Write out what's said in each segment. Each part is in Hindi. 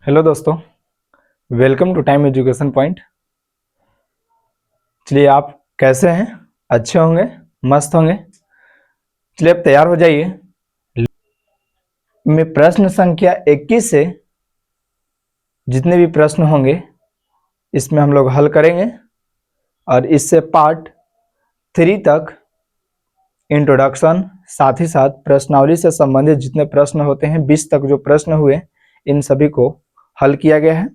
हेलो दोस्तों, welcome to Time Education Point. चलिए, आप कैसे हैं? अच्छे होंगे, मस्त होंगे। चलिए, अब तैयार हो जाइए। मैं प्रश्न संख्या 21 से जितने भी प्रश्न होंगे इसमें हम लोग हल करेंगे और इससे पार्ट 3 तक इंट्रोडक्शन, साथ ही साथ प्रश्नावली से संबंधित जितने प्रश्न होते हैं 20 तक जो प्रश्न हुए इन सभी को हल किया गया है।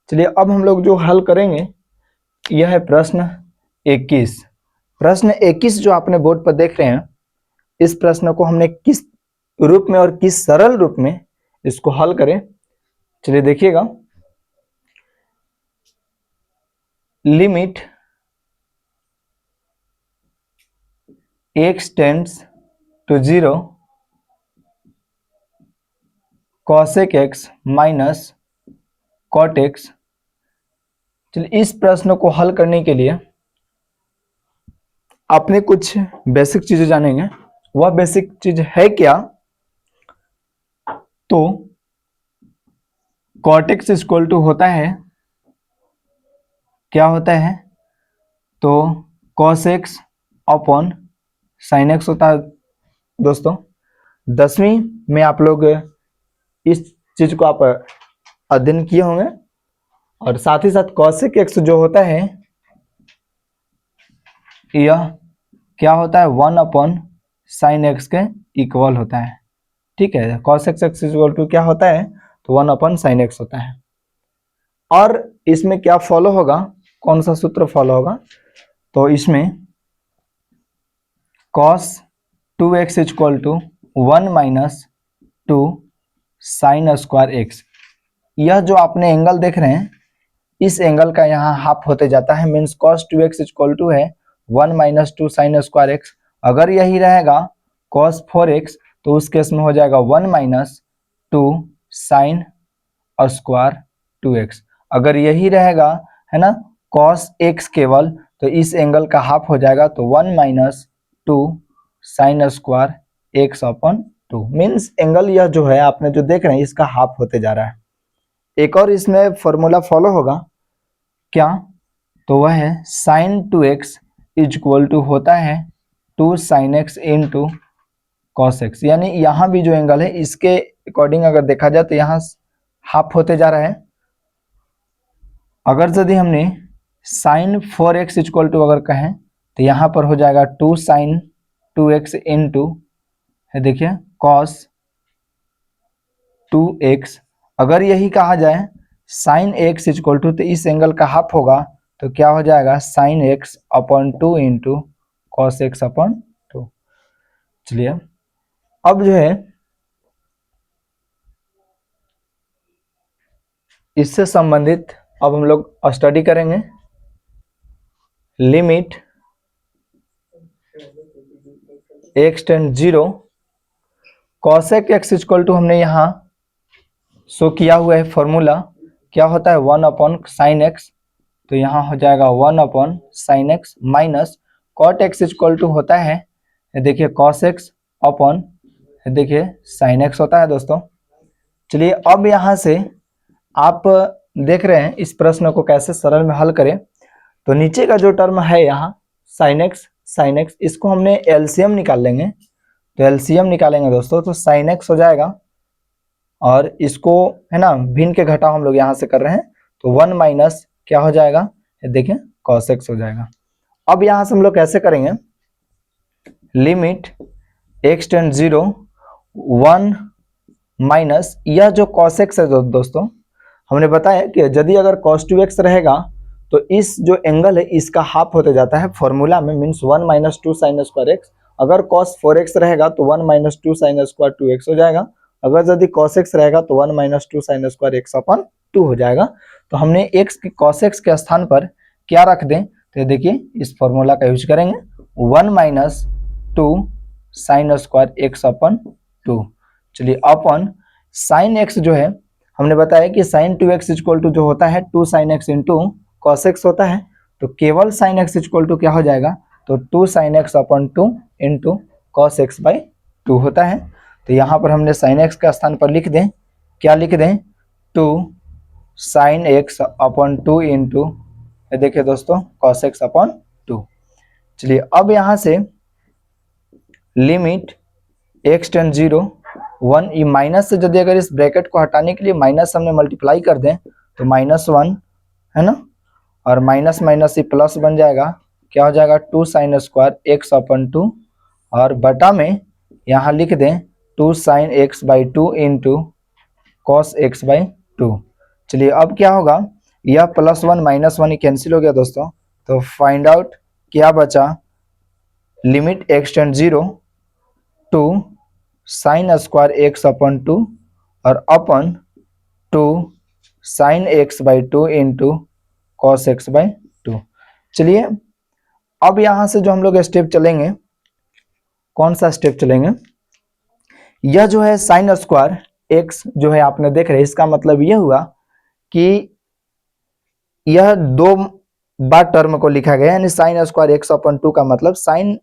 चलिए, अब हम लोग जो हल करेंगे यह है प्रश्न 21। प्रश्न 21 जो आपने बोर्ड पर देख रहे हैं, इस प्रश्न को हमने किस रूप में और किस सरल रूप में इसको हल करें, चलिए देखिएगा। Limit x tends to 0 cosec x minus cot x। चलिए, इस प्रश्न को हल करने के लिए आपने कुछ बेसिक चीजें जानेंगे। वह बेसिक चीज है क्या? तो cot x इक्वल टू होता है, क्या होता है? तो cos x upon sin x होता है। दोस्तों, 10वीं में आप लोग इस चीज को आप अध्ययन किए होंगे। और साथ ही साथ cosec x जो होता है यह क्या होता है? 1 अपॉन sin x के इक्वल होता है। ठीक है, cosec x इक्वल टू क्या होता है? तो 1 अपॉन sin x होता है। और इसमें क्या फॉलो होगा? कौन सा सूत्र फॉलो होगा? तो इसमें cos 2x equal to 1 minus 2 sine square x। यह जो आपने एंगल देख रहे हैं, इस एंगल का यहाँ हाफ होते जाता है, means cos 2x equal to है 1 माइनस 2 साइन स्क्वायर x। अगर यही रहेगा cos 4x तो उस केस में हो जाएगा 1 माइनस 2 साइन स्क्वायर 2x। अगर यही रहेगा, है ना, cos x केवल, तो इस एंगल का हाफ हो जाएगा, तो 1 minus 2 sine square x upon 2। Means angle यह जो है आपने जो देख रहे हैं इसका हाफ होते जा रहा है। एक और इसमें फॉर्मूला फॉलो होगा, क्या? तो वह है साइन 2x इक्वल टू होता है 2 sine x into cos x. यानी यहाँ भी जो एंगल है इसके अकॉर्डिंग अगर देखा जाए तो यहाँ हाफ होते जा रहा है। अगर यदि हमने साइन 4x इक्वल टू अगर कहें तो यहाँ पर हो जाएगा 2 साइन 2x इंटू, देखिए, कॉस 2x। अगर यही कहा जाए साइन x इक्वल टू, तो इस एंगल का हाफ होगा, तो क्या हो जाएगा? Sine x upon 2 into cos x upon 2। चलिए, अब जो है इससे संबंधित अब हम लोग स्टडी करेंगे। Limit x tend 0 cosec x equal to, हमने यहाँ शो किया हुआ है फॉर्मूला, क्या होता है? 1 अपॉन साइन एक्स। तो यहाँ हो जाएगा 1 upon sine x minus cot x equal to होता है, देखिए, कॉस एक्स अपॉन, देखिए, साइन एक्स होता है। दोस्तों, चलिए, अब यहाँ से आप देख रहे हैं इस प्रश्न को कैसे सरल में हल करें। तो नीचे का जो टर्म है यहाँ साइन एक्स, इसको हमने एलसीएम निकाल लेंगे। तो एलसीएम निकालेंगे दोस्तों, तो साइन एक्स हो जाएगा, और इसको, है ना, भिन्न के घटाव हम लोग यहाँ से कर रहे हैं, तो 1 माइनस क्या हो जाएगा? देखिए, कॉस एक्स हो जाएगा। अब यहाँ से हम लोग कैसे करेंगे? लिमिट x टेंड 0 1 माइनस, यह जो cos x है दोस्तों, हमने बताया कि यदि अगर cos 2x रहेगा तो इस जो एंगल है इसका हाफ होते जाता है फॉर्मूला में, means 1 minus 2 sine square x. अगर cos 4x रहेगा तो 1 माइनस 2 साइन स्क्वायर 2x हो जाएगा। अगर यदि cos x रहेगा तो 1 minus 2 sine square x upon 2 हो जाएगा। तो हमने x की cos x के स्थान पर क्या रख दें? तो देखिए, इस फॉर्मूला का यूज करेंगे, 1 minus 2 sine square x upon 2। चलिए, अपॉन साइन x जो है हमने बताया कि साइन 2x इक्वल टू जो होता है 2 sine x into cos x होता है। तो केवल साइन x इक्वल टू क्या हो जाएगा? तो 2 sign x upon 2 into cos x by 2 होता है। तो यहाँ पर हमने साइन x का स्थान पर लिख दें, क्या लिख दें? Two sine x upon two into, देखिए दोस्तों, कॉस एक्स अपॉन टू। चलिए अब यहाँ से limit x ten zero one, ये माइनस से यदि अगर इस ब्रैकेट को हटाने के लिए माइनस हमने मल्टीप्लाई कर दें तो माइनस वन है ना, और माइनस माइनस ये प्लस बन जाएगा, क्या हो जाएगा two sine square x upon two, और बटा में यहाँ लिख दें two sine x by two into cos x by two. चलिए अब क्या होगा, यह plus one minus one cancel हो गया दोस्तों, तो फाइंड आउट क्या बचा, limit x tend zero two sine square x upon two और upon two sine x by two into cos x by two. चलिए अब यहां से जो हम लोग स्टेप चलेंगे, कौन सा स्टेप चलेंगे, यह जो है साइन स्क्वायर एक्स जो है आपने देख रहे हैं, इसका मतलब यह हुआ कि यह दो बार टर्म को लिखा गया, यानी sign square x upon to का मतलब sign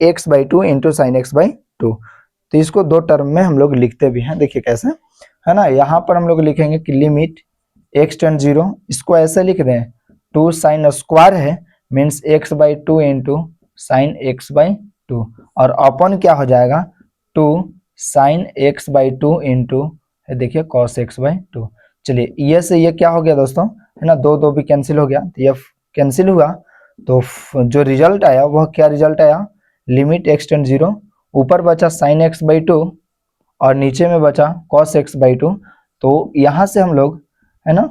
x by two into sine x by to. तो इसको दो टर्म में हम लोग लिखते भी हैं, देखिए कैसे है ना, यहाँ पर हम लोग लिखेंगे कि लिमिट एक्स टेंड जीरो, इसको ऐसे लिख रहे हैं टू साइन स्क्वायर है means x by two into sine x by two, और अपन क्या हो जाएगा two sine x by two into देखिए कॉस एक्स बाई टू। चलिए ये से ये क्या हो गया दोस्तों, है ना, दो दो भी कैंसिल हो गया, तो ये कैंसिल हुआ, तो जो रिजल्ट आया वह क्या रिजल्ट आया, लिमिट एक्स टेंड जीरो, ऊपर बचा साइन एक्स बाई टू और नीचे में बचा कॉस एक्स बाई टू। तो यहाँ से हम लोग है ना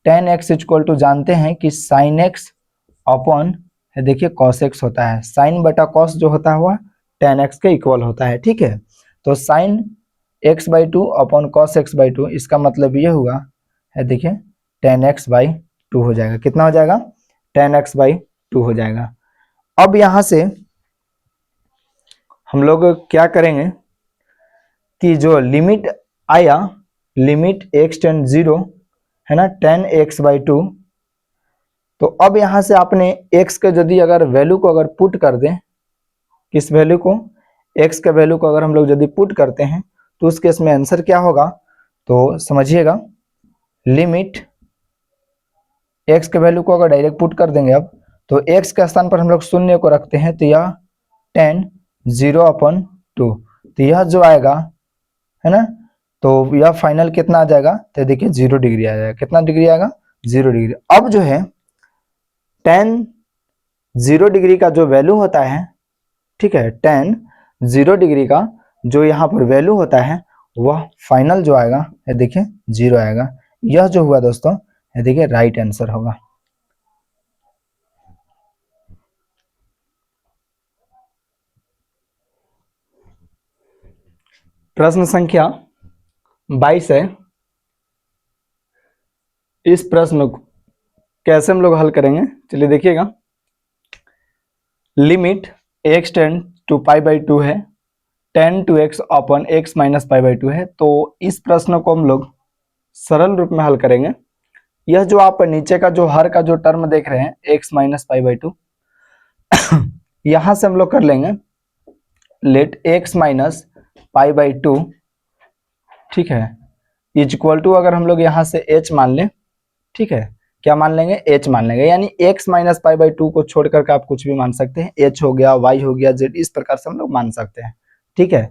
टेन एक्स इक्वल टू जानते हैं कि साइन एक्स अपॉन देखिए कॉस एक्स होता है, साइन बटा कॉस जो होता है वह टेन एक्स के इक्वल होता है, ठीक है। तो sign x by two upon cos x by to, इसका मतलब ये हुआ है देखिए टेन एक्स बाई टू हो जाएगा, कितना हो जाएगा टेन एक्स बाई टू हो जाएगा। अब यहां से हम लोग क्या करेंगे कि जो लिमिट आया, लिमिट एक्स टेंड जीरो है ना टेन एक्स बाई टू, तो अब यहां से आपने x के यदि अगर वैल्यू को अगर पुट कर दें, किस वैल्यू को, x के वैल्यू को अगर हम लोग यदि पुट करते हैं तो उस केस में आंसर क्या होगा, तो समझिएगा लिमिट x के वैल्यू को अगर डायरेक्ट पुट कर देंगे अब, तो x के स्थान पर हम लोग शून्य को रखते हैं, तो यह टेन जीरो अपन टू, तो यह जो आएगा है ना, तो यह फाइनल कितना आ जाएगा, तो देखिए 0 डिग्री आ जाएगा, कितना डिग्री आएगा 0 डिग्री। अब जो है टेन 0 डिग्री का जो वैल्यू होता है, ठीक है, टेन 0 डिग्री का जो यहाँ पर वैल्यू होता है वह फाइनल जो आएगा ये देखिए 0 आएगा। यह जो हुआ दोस्तों ये देखिए राइट आंसर होगा। प्रश्न संख्या 22 है, इस प्रश्न को कैसे हम लोग हल करेंगे, चलिए देखिएगा। Limit x tend to pi by two है, tan two x upon x minus pi by two है, तो इस प्रश्न को हम लोग सरल रूप में हल करेंगे। यह जो आप नीचे का जो हर का जो टर्म देख रहे हैं x minus pi by two, यहां से हम लोग कर लेंगे let x minus pi by two, ठीक है, इज इक्वल टू अगर हम लोग यहाँ से h मान लें, ठीक है, क्या मान लेंगे h मान लेंगे, यानी x minus pi by to को छोड़ करके आप कुछ भी मान सकते हैं, h हो गया y हो गया z, इस प्रकार से हम लोग मान सकते हैं, ठीक है।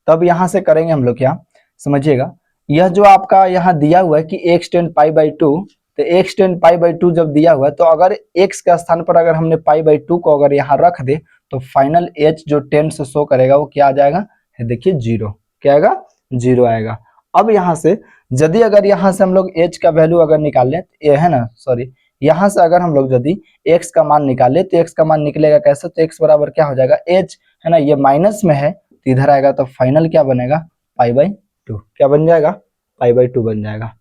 तब यहाँ से करेंगे हम लोग क्या, समझिएगा, यह जो आपका यहाँ दिया हुआ है कि x ten pi by to, तो x ten pi by to जब दिया हुआ है तो अगर x के स्थान पर अगर हमने पाई बाई टू को अगर यहाँ रख दे तो फाइनल h जो 10 से शो करेगा वो क्या आ जाएगा, देखिए 0, क्या आएगा 0 आएगा। अब यहाँ से यदि अगर यहाँ से हम लोग h का वैल्यू अगर निकाल लें, ये है ना, सॉरी, यहाँ से अगर हम लोग यदि x का मान निकाले तो x का मान निकलेगा कैसे, तो x बराबर क्या हो जाएगा h, है ना, ये माइनस में है तो इधर आएगा, तो फाइनल क्या बनेगा पाई बाई टू, क्या बन जाएगा पाई बाई टू बन जाएगा।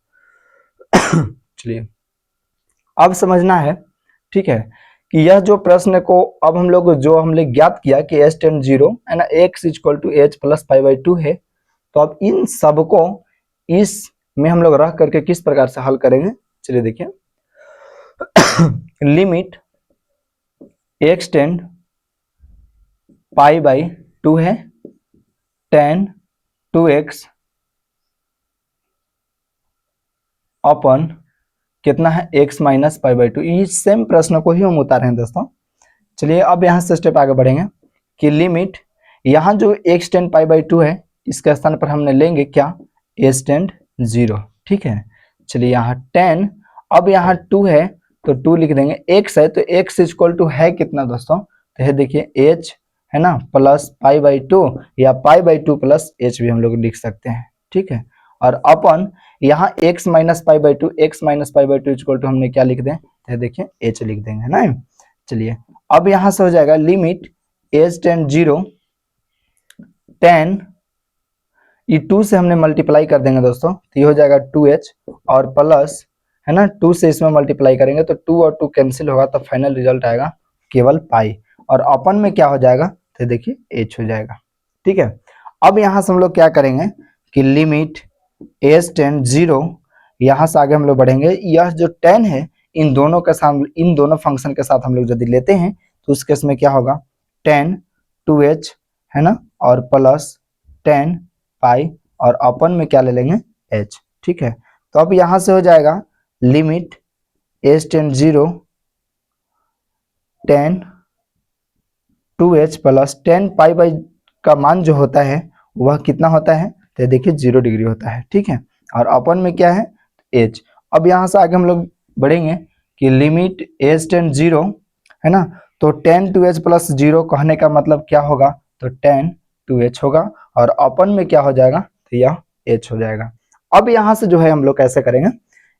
चलिए अब समझना है, ठीक है, कि यह जो प्रश्न को अब हम लोग जो हमने ज्ञात किया कि h टेंड जीरो है ना x equal to h plus pi by two है, तो अब इन सबको इस में हम लोग रख करके किस प्रकार से हल करेंगे, चलिए देखिए। Limit x tend pi by two है, टेन टू एक्स अपन कितना है x minus pi by to. इस सेम प्रश्न को ही हम उतारे हैं दोस्तों। चलिए अब यहाँ से स्टेप आगे बढ़ेंगे कि लिमिट, यहाँ जो x tend pi by two है इसके स्थान पर हमने लेंगे क्या, h टेंड 0। ठीक है, चलिए यहाँ 10, अब यहाँ 2 है तो 2 लिख देंगे, x है तो x इक्वल टू है कितना दोस्तों, तो ये देखिए h है ना प्लस पाई बाई टू, या पाई बाई टू प्लस h भी हम लोग लिख सकते हैं। ठीक है, और अपन यहाँ x minus pi by two, x minus pi by two equal to हमने क्या लिख दें, तो देखिए h लिख देंगे ना। चलिए अब यहाँ से हो जाएगा लिमिट h टेंड 0, 10, ये 2 से हमने मल्टीप्लाई कर देंगे दोस्तों, तो ये हो जाएगा 2h, और प्लस है ना 2 से इसमें मल्टीप्लाई करेंगे तो 2 और 2 कैंसिल होगा, तो फाइनल रिजल्ट आएगा केवल पाई, और अपन में क्या हो जाएगा, तो देखिए h हो जाएगा। ठीक है, अब यहाँ से हम लोग क्या करेंगे कि लिमिट h टेंड 0, यहाँ से आगे हम लोग बढ़ेंगे, यह जो 10 है इन दोनों के साथ, इन दोनों फंक्शन के साथ हम लोग यदि लेते हैं तो उस केस में क्या होगा, 10 2h है ना, और प्लस 10 पाई, और अपन में क्या ले लेंगे h। ठीक है, तो अब यहाँ से हो जाएगा limit h tend 0, 10 2h plus 10 pi by का मान जो होता है वह कितना होता है, तो देखिए 0 डिग्री होता है। ठीक है, और अपन में क्या है h। अब यहाँ से आगे हम लोग बढ़ेंगे कि लिमिट h टेंड 0 है ना, तो 10 2h प्लस 0 कहने का मतलब क्या होगा, तो 10 2h होगा, और अपन में क्या हो जाएगा, तो यह h हो जाएगा। अब यहाँ से जो है हम लोग कैसे करेंगे,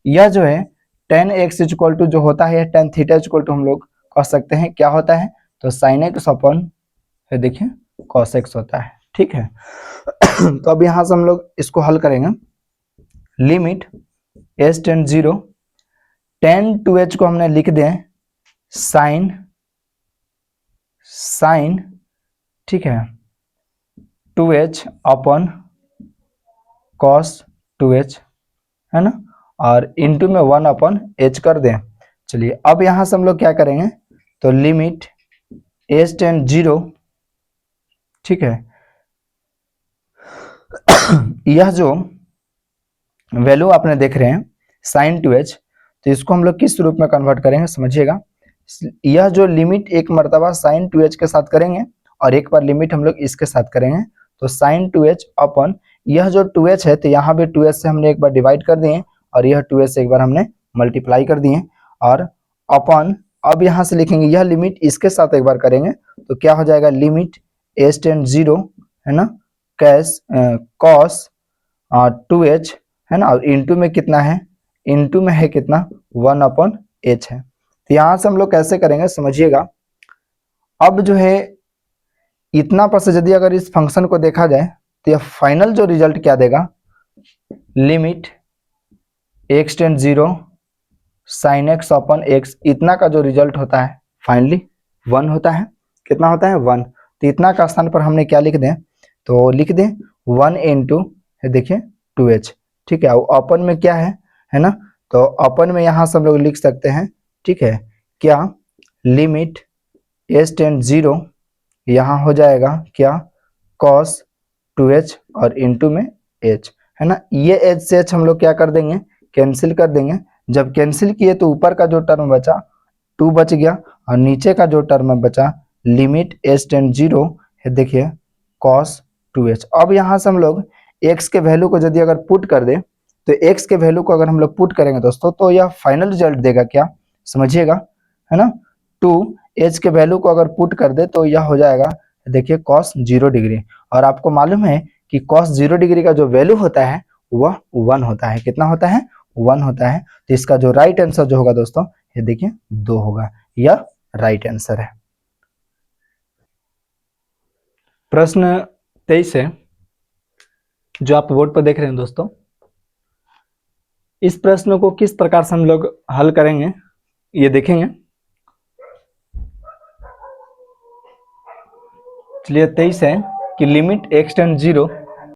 यह जो है 10x इक्वल टू जो होता है tan थीटा इक्वल टू हम लोग कह सकते हैं क्या होता है, तो sin x अपन देखिए cos x होता है। ठीक है, तो अब यहाँ से हम लोग इसको हल करेंगे, लिमिट h टेंड 0, 10 2h को हमने लिख दें साइन, ठीक है 2h अपन cos 2h है ना, और इंटू में 1 अपन h कर दें। चलिए अब यहाँ से हम लोग क्या करेंगे, तो लिमिट h टेंड 0, ठीक है यह जो वैल्यू आपने देख रहे हैं sin 2h, तो इसको हम लोग किस रूप में कन्वर्ट करेंगे समझिएगा, यह जो लिमिट एक मर्तबा sin 2h के साथ करेंगे और एक बार लिमिट हम लोग इसके साथ करेंगे, तो sin 2h अपन यह जो 2h है तो यहाँ भी 2h से हमने एक बार डिवाइड कर दिए, और यह 2h से एक बार हमने मल्टीप्लाई कर दिए, और अपन अब यहाँ से लिखेंगे यह लिमिट इसके साथ एक बार करेंगे तो क्या हो जाएगा, लिमिट h टेंड 0 है ना cos 2h है ना, और इंटू में कितना है, इंटू में है कितना 1 अपन h है। तो यहाँ से हम लोग कैसे करेंगे समझिएगा, अब जो है इतना पर से यदि अगर इस फंक्शन को देखा जाए तो यह फाइनल जो रिजल्ट क्या देगा, limit x tend 0 sin x अपन x, इतना का जो रिजल्ट होता है फाइनली 1 होता है। कितना होता है 1, तो इतना का स्थान पर हमने क्या लिख दें, तो लिख दें 1 इंटू देखिए 2h। ठीक है, अपन में क्या है ना, तो अपन में यहाँ से हम लोग लिख सकते हैं, ठीक है क्या, लिमिट h टेंड 0 यहाँ हो जाएगा क्या cos 2h और इंटू में h है ना, ये h से h हम लोग क्या कर देंगे, कैंसिल कर देंगे। जब कैंसिल किए तो ऊपर का जो टर्म बचा 2 बच गया, और नीचे का जो टर्म बचा लिमिट h टेंड 0 है देखिए cos 2h। अब यहाँ से हम लोग x के वैल्यू को यदि अगर पुट कर दे, तो x के वैल्यू को अगर हम लोग पुट करेंगे दोस्तों तो यह फाइनल रिजल्ट देगा क्या समझिएगा, है ना 2h के वैल्यू को अगर पुट कर दे तो यह हो जाएगा देखिए cos 0 डिग्री, और आपको मालूम है कि cos 0 डिग्री का जो वैल्यू होता है वह 1 होता है। कितना होता है 1 होता है, तो इसका जो राइट आंसर जो होगा दोस्तों ये देखिए 2 होगा, यह राइट आंसर है। प्रश्न 23 है जो आप बोर्ड पर देख रहे हैं दोस्तों, इस प्रश्न को किस प्रकार से हम लोग हल करेंगे ये देखेंगे। चलिए 23 है कि लिमिट x टेंड 0